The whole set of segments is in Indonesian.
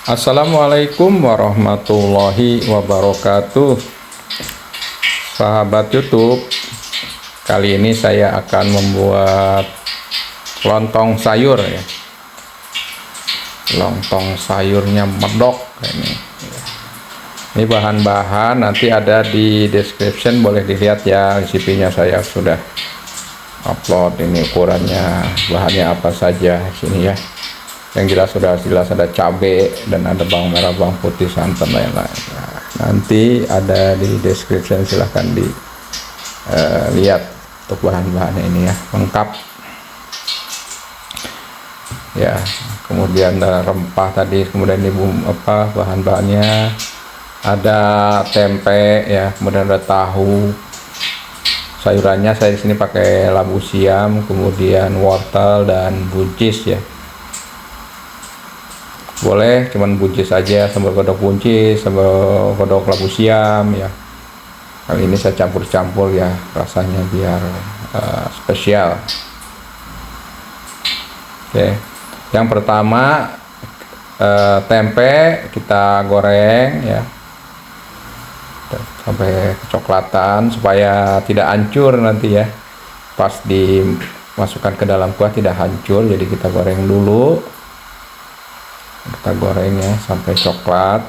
Assalamualaikum warahmatullahi wabarakatuh. Sahabat YouTube, kali ini saya akan membuat lontong sayur ya. Lontong sayurnya medok ini. Ini bahan-bahan nanti ada di description, boleh dilihat ya, resepnya saya sudah upload. Ini ukurannya, bahannya apa saja sini ya. Yang jelas ada cabai dan ada bawang merah, bawang putih, santan, lain-lain. Nah, nanti ada di description, silahkan lihat untuk bahan-bahannya ini ya, lengkap ya. Kemudian ada rempah tadi, kemudian ini bahan-bahannya, ada tempe ya, kemudian ada tahu. Sayurannya saya di sini pakai labu siam, kemudian wortel dan buncis ya. Boleh cuman buncis aja, sambal godok buncis, sambal godok labu siam ya. Kali ini saya campur-campur ya, rasanya biar spesial. Oke, yang pertama tempe kita goreng ya sampai kecoklatan supaya tidak hancur nanti ya. Pas dimasukkan ke dalam kuah tidak hancur, jadi kita goreng dulu. Kita gorengnya sampai coklat.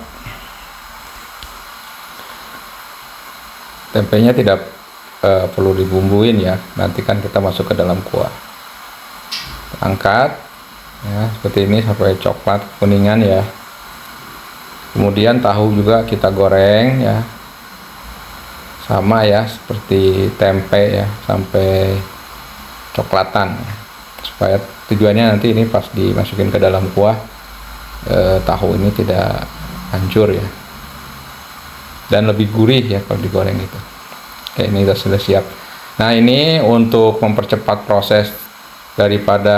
Tempenya tidak perlu dibumbuin ya, nanti kan kita masuk ke dalam kuah. Angkat ya seperti ini sampai coklat kuningan ya. Kemudian tahu juga kita goreng ya, sama ya seperti tempe ya, sampai coklatan, supaya tujuannya nanti ini pas dimasukin ke dalam kuah, tahu ini tidak hancur ya, dan lebih gurih ya kalau digoreng itu. Oke, ini sudah siap. Nah, ini untuk mempercepat proses daripada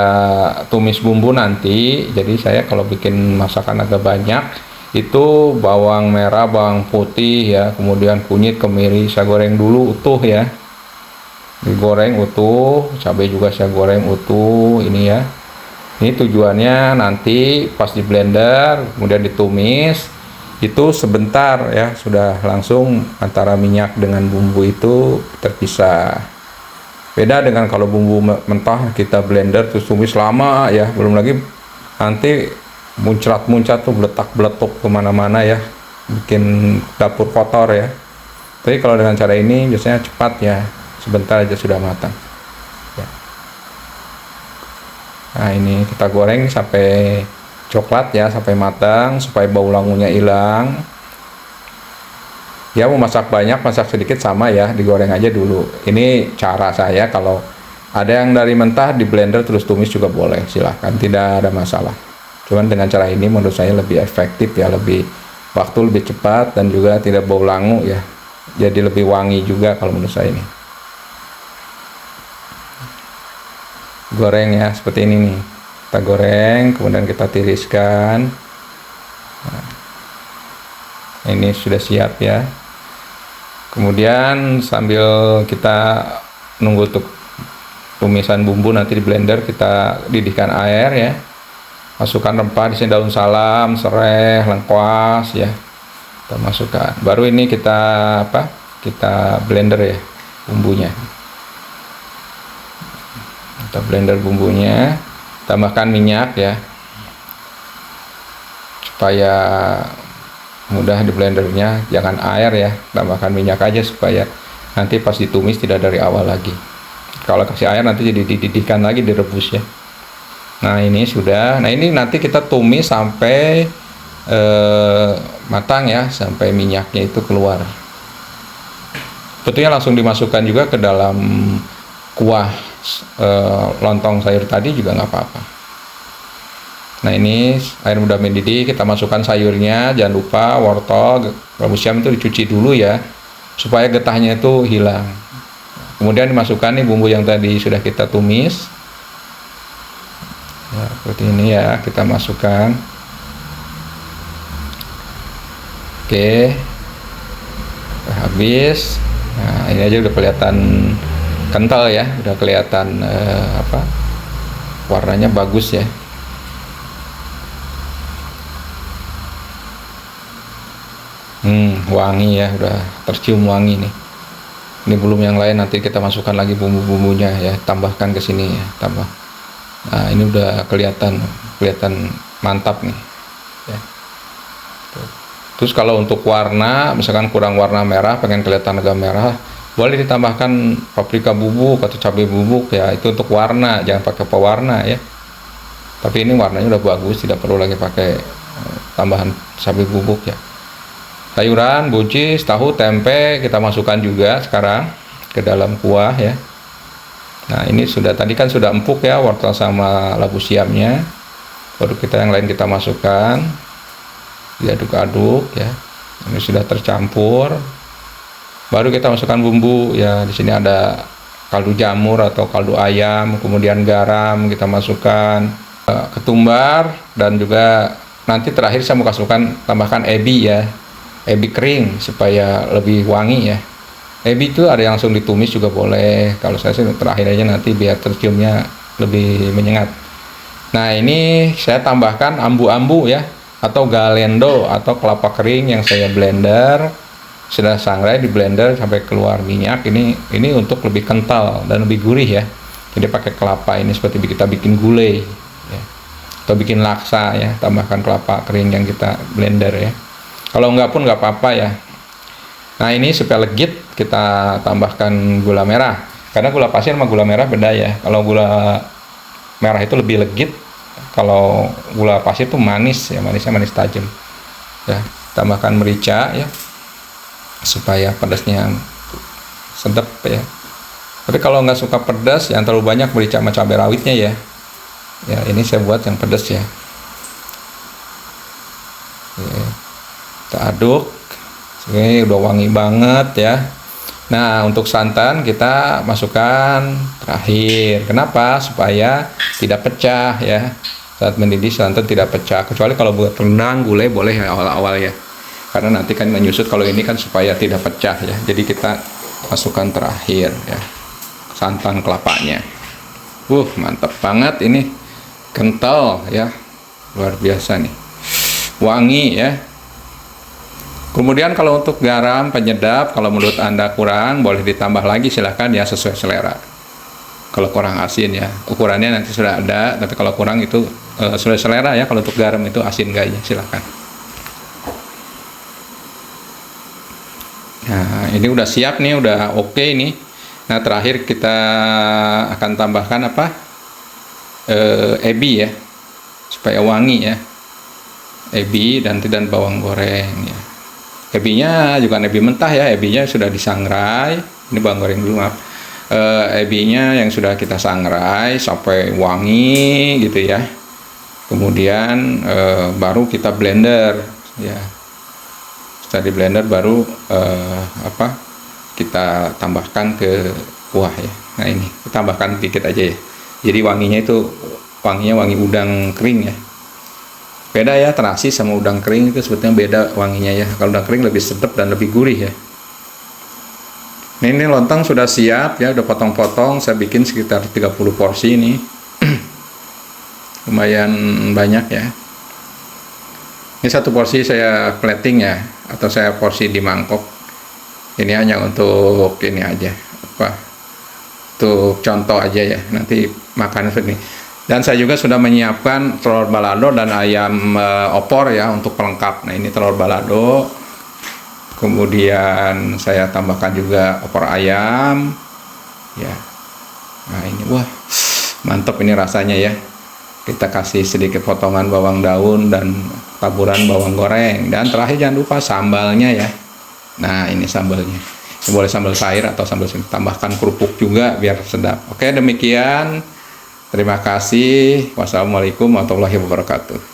tumis bumbu nanti. Jadi saya kalau bikin masakan agak banyak, itu bawang merah, bawang putih ya, kemudian kunyit, kemiri saya goreng dulu utuh ya, digoreng utuh. Cabai juga saya goreng utuh ini ya. Ini tujuannya nanti pas di blender kemudian ditumis itu sebentar ya, sudah langsung antara minyak dengan bumbu itu terpisah. Beda dengan kalau bumbu mentah kita blender terus tumis lama ya, belum lagi nanti muncrat-muncrat tuh, beletak-beletuk kemana-mana ya, bikin dapur kotor ya. Tapi kalau dengan cara ini biasanya cepat ya, sebentar aja sudah matang. Nah, ini kita goreng sampai coklat ya, sampai matang, supaya bau langunya hilang. Ya, mau masak banyak, masak sedikit sama ya, digoreng aja dulu. Ini cara saya. Kalau ada yang dari mentah di blender terus tumis juga boleh, silahkan, tidak ada masalah. Cuman dengan cara ini menurut saya lebih efektif ya, lebih waktu lebih cepat, dan juga tidak bau langu ya. Jadi lebih wangi juga kalau menurut saya ini. Goreng ya seperti ini nih, kita goreng kemudian kita tiriskan. Nah, ini sudah siap ya. Kemudian sambil kita nunggu untuk tumisan bumbu nanti di blender, kita didihkan air ya, masukkan rempah di sini, daun salam, serai, lengkuas ya, kita masukkan. Baru ini kita kita blender ya bumbunya. Kita blender bumbunya, tambahkan minyak ya, supaya mudah di blendernya, jangan air ya, tambahkan minyak aja supaya nanti pas ditumis tidak dari awal lagi. Kalau kasih air nanti jadi dididihkan lagi, direbus ya. Nah, ini sudah. Nah, ini nanti kita tumis sampai matang ya, sampai minyaknya itu keluar. Tentunya langsung dimasukkan juga ke dalam kuah lontong sayur tadi juga nggak apa-apa. Nah, ini air udah mendidih, kita masukkan sayurnya. Jangan lupa wortel, labu siam itu dicuci dulu ya, supaya getahnya itu hilang. Kemudian dimasukkan nih bumbu yang tadi sudah kita tumis ya, seperti ini ya, kita masukkan. Oke, habis. Nah, ini aja udah kelihatan kental ya, udah kelihatan warnanya bagus ya. Wangi ya, udah tercium wangi nih. Ini belum yang lain, nanti kita masukkan lagi bumbu-bumbunya ya, tambahkan ke sini ya, tambah. Nah, ini udah kelihatan mantap nih. Ya. Terus kalau untuk warna, misalkan kurang warna merah, pengen kelihatan agak merah, boleh ditambahkan paprika bubuk atau cabai bubuk ya, itu untuk warna, jangan pakai pewarna ya. Tapi ini warnanya udah bagus, tidak perlu lagi pakai tambahan cabai bubuk ya. Sayuran, buncis, tahu, tempe kita masukkan juga sekarang ke dalam kuah ya. Nah, ini tadi kan sudah empuk ya, wortel sama labu siamnya. Baru kita yang lain kita masukkan, diaduk-aduk ya. Ini sudah tercampur. Baru kita masukkan bumbu ya. Di sini ada kaldu jamur atau kaldu ayam, kemudian garam kita masukkan, ketumbar, dan juga nanti terakhir saya mau tambahkan ebi ya. Ebi kering supaya lebih wangi ya. Ebi itu ada yang langsung ditumis juga boleh. Kalau saya sih terakhir aja nanti biar terciumnya lebih menyengat. Nah, ini saya tambahkan ambu-ambu ya, atau galendo atau kelapa kering yang saya blender. Sudah sangrai di blender sampai keluar minyak. Ini untuk lebih kental dan lebih gurih ya. Jadi pakai kelapa ini seperti kita bikin gulai ya, atau bikin laksa ya, tambahkan kelapa kering yang kita blender ya. Kalau enggak pun enggak apa-apa ya. Nah, ini supaya legit kita tambahkan gula merah. Karena gula pasir sama gula merah beda ya. Kalau gula merah itu lebih legit. Kalau gula pasir itu manis ya, manisnya manis tajam. Ya, tambahkan merica ya. Supaya pedasnya sedap ya. Tapi kalau nggak suka pedas, yang terlalu banyak merica sama cabai rawitnya ya. Ya, ini saya buat yang pedas ya. Kita aduk. Ini udah wangi banget ya. Nah, untuk santan kita masukkan terakhir. Kenapa? Supaya tidak pecah ya. Saat mendidih santan tidak pecah. Kecuali kalau buat rendang, gulai boleh ya awal-awal ya. Karena nanti kan menyusut, kalau ini kan supaya tidak pecah ya. Jadi kita masukkan terakhir ya. Santan kelapanya. Mantap banget ini. Kental ya. Luar biasa nih. Wangi ya. Kemudian kalau untuk garam penyedap, kalau menurut Anda kurang, boleh ditambah lagi, silahkan ya, sesuai selera. Kalau kurang asin ya, ukurannya nanti sudah ada, tapi kalau kurang itu sesuai selera ya. Kalau untuk garam itu asin enggaknya, silahkan. Nah, ini udah siap nih, udah oke nih. Nah, terakhir kita akan tambahkan apa? Ebi ya, supaya wangi ya. Ebi dan bawang goreng ya. Ebinya juga ebi mentah ya, ebinya sudah disangrai. Ini bawang goreng dulu, maaf. Ebinya yang sudah kita sangrai sampai wangi gitu ya. Kemudian baru kita blender ya. Setelah di blender baru kita tambahkan ke kuah ya. Nah, ini kita tambahkan dikit aja ya. Jadi wanginya wangi udang kering ya. Beda ya, terasi sama udang kering itu sebetulnya beda wanginya ya. Kalau udang kering lebih sedap dan lebih gurih ya. Nah, ini lontong sudah siap ya, udah potong-potong. Saya bikin sekitar 30 porsi ini. Lumayan banyak ya. Ini satu porsi saya plating ya, atau saya porsi di mangkok. Ini hanya untuk ini aja, untuk contoh aja ya. Nanti makannya segini. Dan saya juga sudah menyiapkan telur balado dan ayam opor ya untuk pelengkap. Nah, ini telur balado. Kemudian saya tambahkan juga opor ayam. Ya. Nah, ini mantap ini rasanya ya. Kita kasih sedikit potongan bawang daun dan taburan bawang goreng. Dan terakhir jangan lupa sambalnya ya. Nah, ini sambalnya. Ini boleh sambal cair atau sambal sini. Tambahkan kerupuk juga biar sedap. Oke, demikian. Terima kasih. Wassalamualaikum warahmatullahi wabarakatuh.